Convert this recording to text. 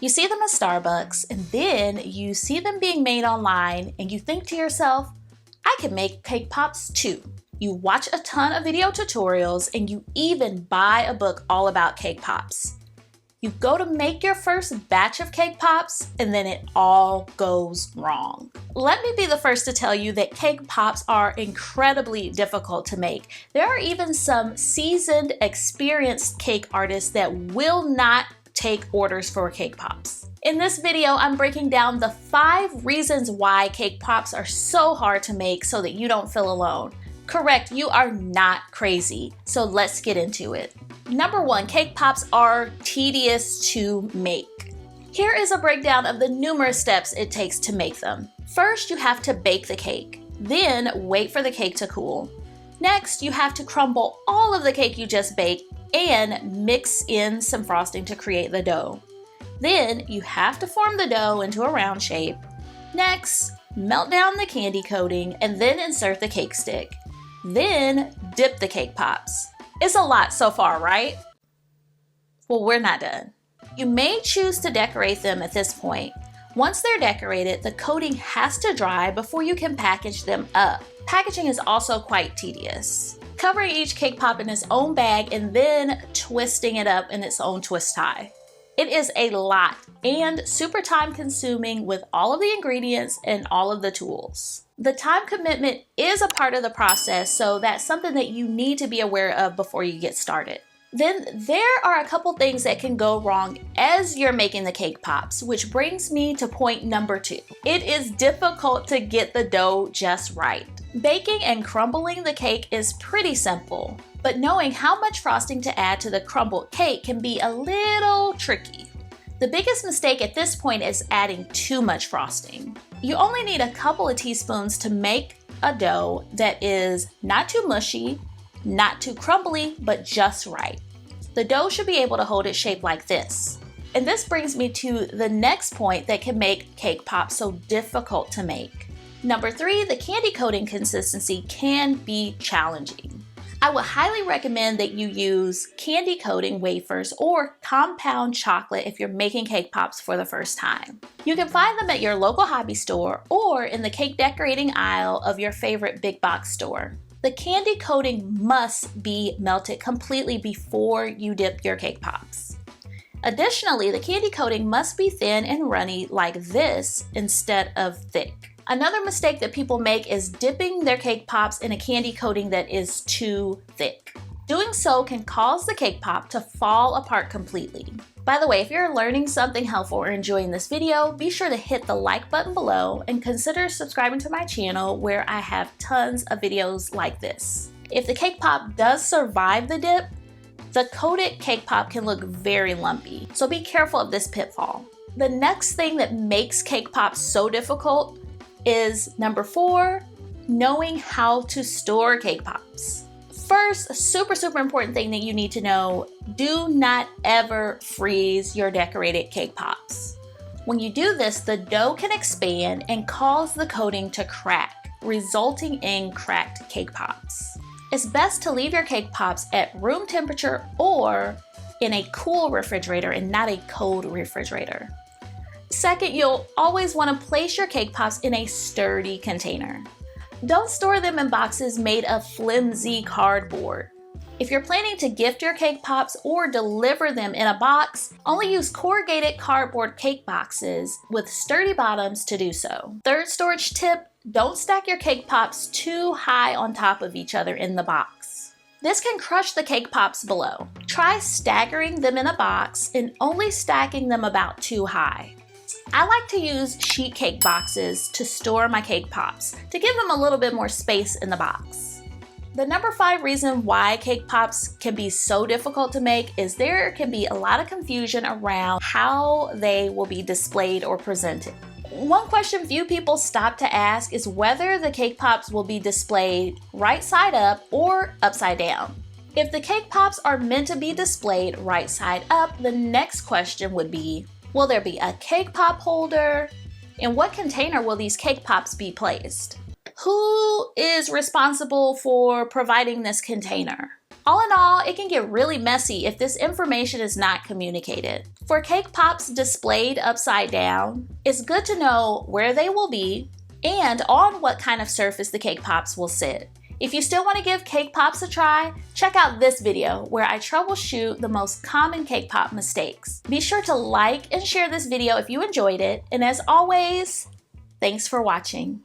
You see them at Starbucks, and then you see them being made online, and you think to yourself, I can make cake pops too. You watch a ton of video tutorials, and you even buy a book all about cake pops. You go to make your first batch of cake pops, and then it all goes wrong. Let me be the first to tell you that cake pops are incredibly difficult to make. There are even some seasoned, experienced cake artists that will not take orders for cake pops. In this video, I'm breaking down the 5 reasons why cake pops are so hard to make so that you don't feel alone. Correct, you are not crazy. So let's get into it. Number 1, cake pops are tedious to make. Here is a breakdown of the numerous steps it takes to make them. First, you have to bake the cake. Then, wait for the cake to cool. Next, you have to crumble all of the cake you just baked and mix in some frosting to create the dough. Then, you have to form the dough into a round shape. Next, melt down the candy coating and then insert the cake stick. Then, dip the cake pops. It's a lot so far, right? Well, we're not done. You may choose to decorate them at this point. Once they're decorated, the coating has to dry before you can package them up. Packaging is also quite tedious. Covering each cake pop in its own bag and then twisting it up in its own twist tie. It is a lot and super time consuming with all of the ingredients and all of the tools. The time commitment is a part of the process, so that's something that you need to be aware of before you get started. Then there are a couple things that can go wrong as you're making the cake pops, which brings me to point number 2. It is difficult to get the dough just right. Baking and crumbling the cake is pretty simple, but knowing how much frosting to add to the crumbled cake can be a little tricky. The biggest mistake at this point is adding too much frosting. You only need a couple of teaspoons to make a dough that is not too mushy, not too crumbly, but just right. The dough should be able to hold its shape like this. And this brings me to the next point that can make cake pops so difficult to make. Number 3, the candy coating consistency can be challenging. I would highly recommend that you use candy coating wafers or compound chocolate if you're making cake pops for the first time. You can find them at your local hobby store or in the cake decorating aisle of your favorite big box store. The candy coating must be melted completely before you dip your cake pops. Additionally, the candy coating must be thin and runny like this instead of thick. Another mistake that people make is dipping their cake pops in a candy coating that is too thick. Doing so can cause the cake pop to fall apart completely. By the way, if you're learning something helpful or enjoying this video, be sure to hit the like button below and consider subscribing to my channel where I have tons of videos like this. If the cake pop does survive the dip, the coated cake pop can look very lumpy, so be careful of this pitfall. The next thing that makes cake pops so difficult is number 4, knowing how to store cake pops. First, a super important thing that you need to know, do not ever freeze your decorated cake pops. When you do this, the dough can expand and cause the coating to crack, resulting in cracked cake pops. It's best to leave your cake pops at room temperature or in a cool refrigerator and not a cold refrigerator. Second, you'll always want to place your cake pops in a sturdy container. Don't store them in boxes made of flimsy cardboard. If you're planning to gift your cake pops or deliver them in a box, only use corrugated cardboard cake boxes with sturdy bottoms to do so. Third storage tip, don't stack your cake pops too high on top of each other in the box. This can crush the cake pops below. Try staggering them in a box and only stacking them about too high. I like to use sheet cake boxes to store my cake pops to give them a little bit more space in the box. The number 5 reason why cake pops can be so difficult to make is there can be a lot of confusion around how they will be displayed or presented. One question few people stop to ask is whether the cake pops will be displayed right side up or upside down. If the cake pops are meant to be displayed right side up, the next question would be, will there be a cake pop holder? In what container will these cake pops be placed? Who is responsible for providing this container? All in all, it can get really messy if this information is not communicated. For cake pops displayed upside down, it's good to know where they will be and on what kind of surface the cake pops will sit. If you still want to give cake pops a try, check out this video where I troubleshoot the most common cake pop mistakes. Be sure to like and share this video if you enjoyed it, and as always, thanks for watching.